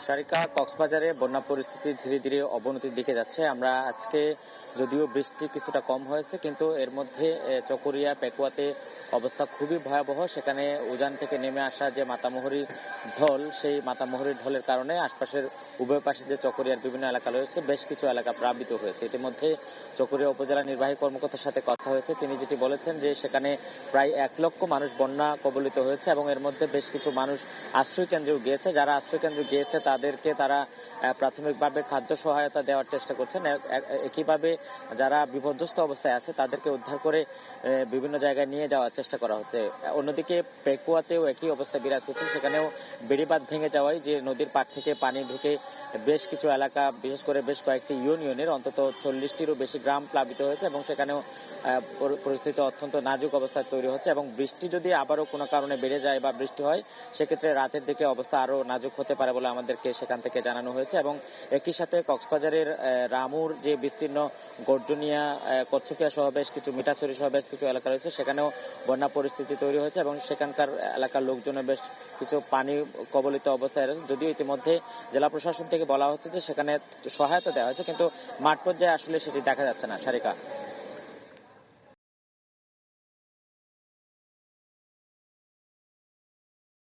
সারিকা কক্সবাজারে বন্যা পরিস্থিতি ধীরে ধীরে অবনতির দিকে যাচ্ছে। আমরা আজকে যদিও বৃষ্টি কিছুটা কম হয়েছে, কিন্তু এর মধ্যে চকরিয়া পেকুয়াতে অবস্থা খুবই ভয়াবহ। সেখানে উজান থেকে নেমে আসা যে মাতামুহুরী ঢল, সেই মাতামুহুরী ঢলের কারণে আশপাশের উভয় পাশে যে চকরিয়ার বিভিন্ন এলাকা রয়েছে, বেশ কিছু এলাকা প্লাবিত হয়েছে। ইতিমধ্যে চকরিয়া উপজেলা নির্বাহী কর্মকর্তার সাথে কথা হয়েছে। তিনি যেটি বলেছেন যে সেখানে প্রায় 1 লক্ষ মানুষ বন্যা কবলিত হয়েছে এবং এর মধ্যে বেশ কিছু মানুষ আশ্রয় কেন্দ্রেও গিয়েছে। যারা আশ্রয় কেন্দ্রে গিয়েছে তাদেরকে তারা প্রাথমিকভাবে খাদ্য সহায়তা দেওয়ার চেষ্টা করছেন। একইভাবে যারা বিপর্যস্ত অবস্থায় আছে তাদেরকে উদ্ধার করে বিভিন্ন জায়গায় নিয়ে যাওয়ার চেষ্টা করা হচ্ছে। অন্যদিকে পেকুয়াতেও একই অবস্থা বিরাজ করছে। সেখানেও বেড়িবাঁধ ভেঙে যাওয়ায় যে নদীর পাড় থেকে পানি ঢুকে বেশ কিছু এলাকা, বিশেষ করে বেশ কয়েকটি ইউনিয়নের অন্তত 40টিরও বেশি গ্রাম প্লাবিত হয়েছে এবং সেখানেও পরিস্থিতি অত্যন্ত নাজুক অবস্থায় তৈরি হচ্ছে। এবং বৃষ্টি যদি আবারও কোনো কারণে বেড়ে যায় বা বৃষ্টি হয়, সেক্ষেত্রে রাতের দিকে অবস্থা আরও নাজুক হতে পারে বলে আমাদেরকে সেখান থেকে জানানো হয়েছে। এবং একই সাথে কক্সবাজারের রামুর যে বিস্তীর্ণ গর্জনিয়া, কচ্ছপিয়া সহ বেশ কিছু, মিঠাছড়ি সহ বেশ কিছু এলাকা রয়েছে, সেখানেও বন্যা পরিস্থিতি তৈরি হয়েছে এবং সেখানকার এলাকার লোকজনের বেশ কিছু পানি কবলিত অবস্থায় রয়েছে। যদিও ইতিমধ্যে জেলা প্রশাসন থেকে বলা হচ্ছে যে সেখানে সহায়তা দেওয়া হয়েছে, কিন্তু মাঠ পর্যায়ে আসলে সেটি দেখা যাচ্ছে না। সারিকা।